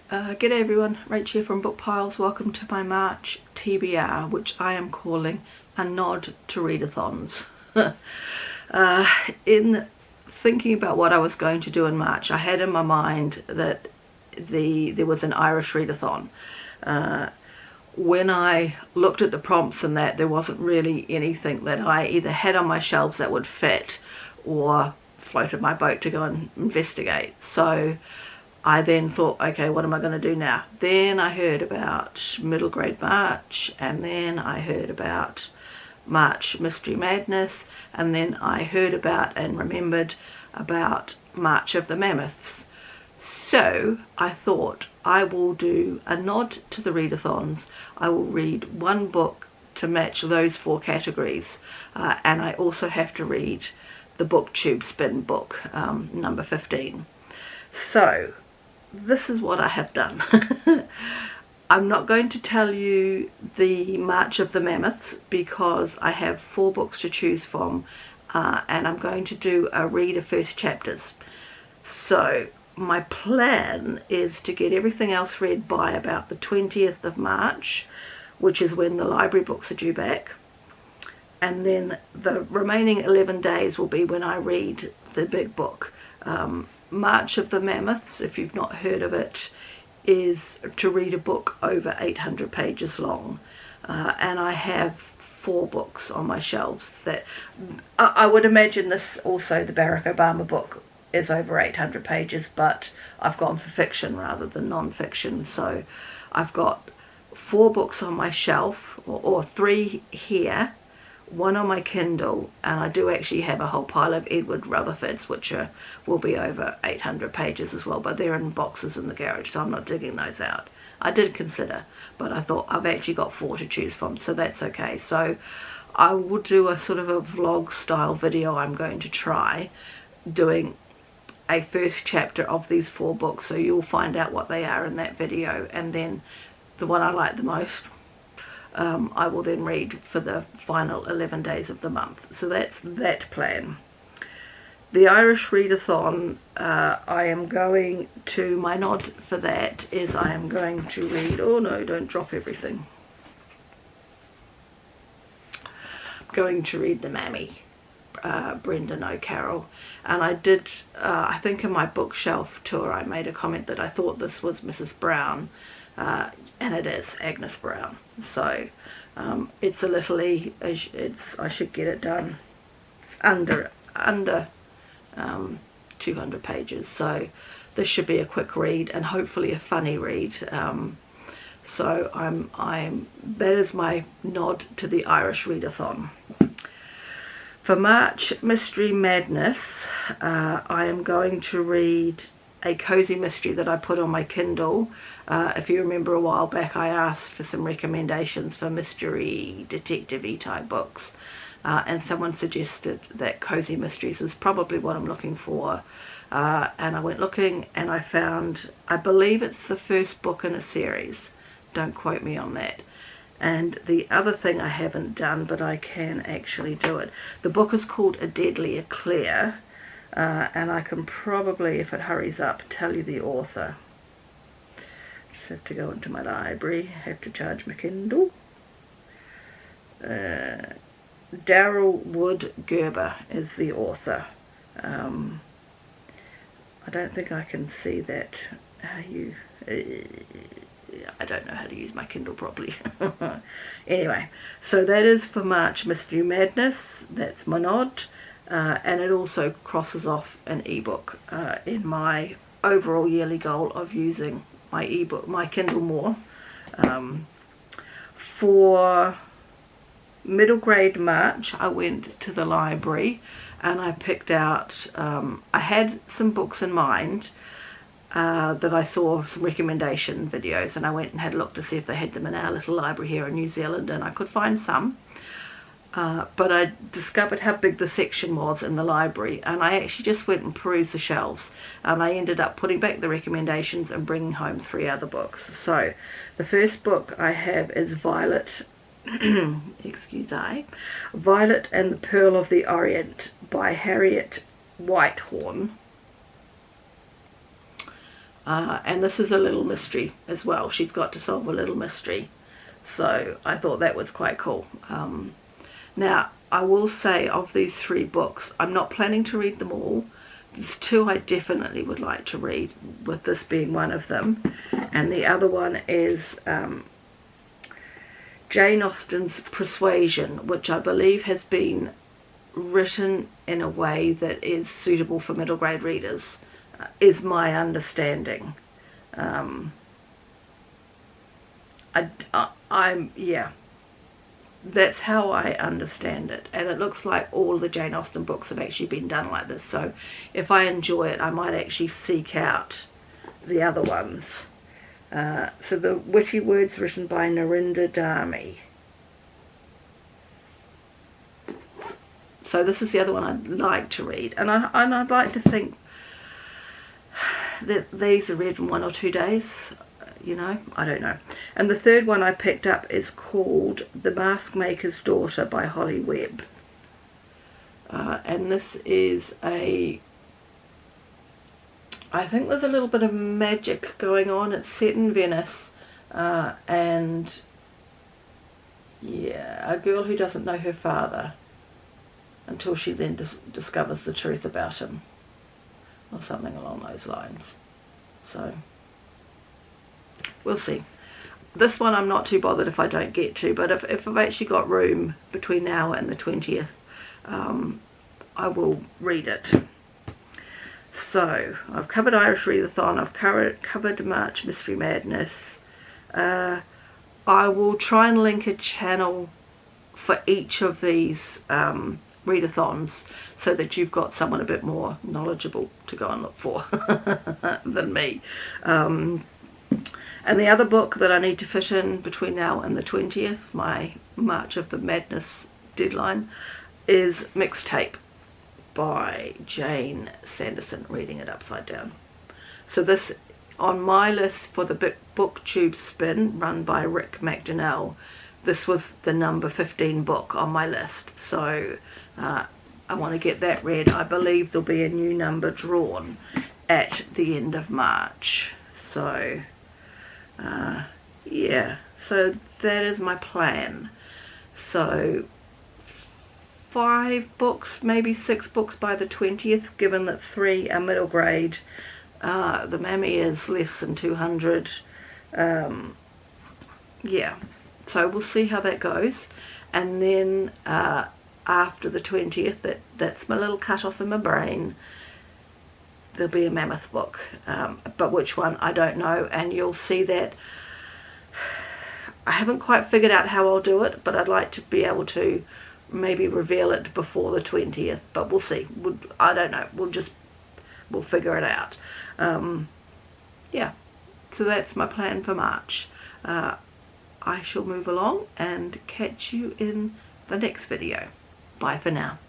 G'day everyone, Rach here from Bookpiles. Welcome to my March TBR, which I am calling a nod to read-a-thons. In thinking about what I was going to do in March, I had in my mind that there was an Irish read-a-thon. When I looked at the prompts and that, there wasn't really anything that I either had on my shelves that would fit or floated my boat to go and investigate. So I then thought, okay, what am I going to do now? Then I heard about middle grade March, and then I heard about March Mystery Madness, and then I heard about and remembered about March of the Mammoths. So I thought I will do a nod to the read-a-thons. I will read one book to match those four categories, and I also have to read the Booktube spin book, number 15. So this is what I have done. I'm not going to tell you the March of the Mammoths because I have 4 books to choose from, and I'm going to do a read of first chapters. So my plan is to get everything else read by about the 20th of March, which is when the library books are due back, and then the remaining 11 days will be when I read the big book. March of the Mammoths, if you've not heard of it, is to read a book over 800 pages long, and I have 4 books on my shelves that I would imagine this also, the Barack Obama book, is over 800 pages, but I've gone for fiction rather than non-fiction. So I've got 4 books on my shelf, or 3 here, 1 on my Kindle, and I do actually have a whole pile of Edward Rutherfords, which will be over 800 pages as well, but they're in boxes in the garage, so I'm not digging those out. I did consider, but I thought I've actually got 4 to choose from, so that's okay. So I will do a sort of a vlog style video. I'm going to try doing a first chapter of these 4 books, so you'll find out what they are in that video, and then the one I like the most, I will then read for the final 11 days of the month. So that's that plan. The Irish read-a-thon, I am going to, my nod for that is I am going to read, oh no, don't drop everything. I'm going to read The Mammy, Brendan O'Carroll. And I did, I think in my bookshelf tour I made a comment that I thought this was Mrs. Brown, and it is Agnes Brown. So it's a little I should get it done. It's under 200 pages, so this should be a quick read and hopefully a funny read. So that is my nod to the Irish read-a-thon. For March Mystery Madness, I am going to read a cozy mystery that I put on my Kindle. If you remember a while back, I asked for some recommendations for mystery detective-y type books, and someone suggested that cozy mysteries is probably what I'm looking for, and I went looking and I found, I believe it's the first book in a series, don't quote me on that. And the other thing I haven't done, but I can actually do it, the book is called A Deadly Eclair, and I can probably, if it hurries up, tell you the author. Just have to go into my library, have to charge my Kindle. Daryl Wood Gerber is the author. I don't think I can see that. I don't know how to use my Kindle properly. Anyway, so that is for March Mystery Madness. That's my nod. And it also crosses off an ebook in my overall yearly goal of using my Kindle more. For middle grade March, I went to the library and I picked out, I had some books in mind that I saw some recommendation videos, and I went and had a look to see if they had them in our little library here in New Zealand, and I could find some. But I discovered how big the section was in the library, and I actually just went and perused the shelves, and I ended up putting back the recommendations and bringing home 3 other books. So the first book I have is Violet, Violet and the Pearl of the Orient by Harriet Whitehorn. and this is a little mystery as well. She's got to solve a little mystery, so I thought that was quite cool. Now I will say, of these 3 books, I'm not planning to read them all. There's 2 I definitely would like to read, with this being one of them, and the other one is Jane Austen's Persuasion, which I believe has been written in a way that is suitable for middle grade readers, is my understanding. Yeah, that's how I understand it, and it looks like all the Jane Austen books have actually been done like this, so if I enjoy it I might actually seek out the other ones. So the Witty Words, written by Narendra Dharmi. So this is the other one I'd like to read, and I'd like to think that these are read in 1 or 2 days, you know, I don't know. And the third one I picked up is called The Mask Maker's Daughter by Holly Webb. And this is I think there's a little bit of magic going on. It's set in Venice, and yeah, a girl who doesn't know her father until she then discovers the truth about him, or something along those lines. So we'll see. This one I'm not too bothered if I don't get to, but if I've actually got room between now and the 20th, I will read it. So I've covered Irish Read-a-thon, I've covered March Mystery Madness. I will try and link a channel for each of these read-a-thons, so that you've got someone a bit more knowledgeable to go and look for than me. And the other book that I need to fit in between now and the 20th, my March of the Madness deadline, is Mixtape by Jane Sanderson, Reading It Upside Down. So this, on my list for the Booktube spin run by Rick McDonnell, this was the number 15 book on my list, so I want to get that read. I believe there'll be a new number drawn at the end of March, so yeah, so that is my plan. So 5 books, maybe 6 books by the 20th, given that 3 are middle grade. The Mammy is less than 200. Yeah, so we'll see how that goes. And then after the 20th, that's my little cut off in my brain, there'll be a mammoth book, but which one I don't know, and you'll see that. I haven't quite figured out how I'll do it, but I'd like to be able to maybe reveal it before the 20th, but we'll see. I don't know, we'll figure it out. Yeah, so that's my plan for March. I shall move along and catch you in the next video. Bye for now.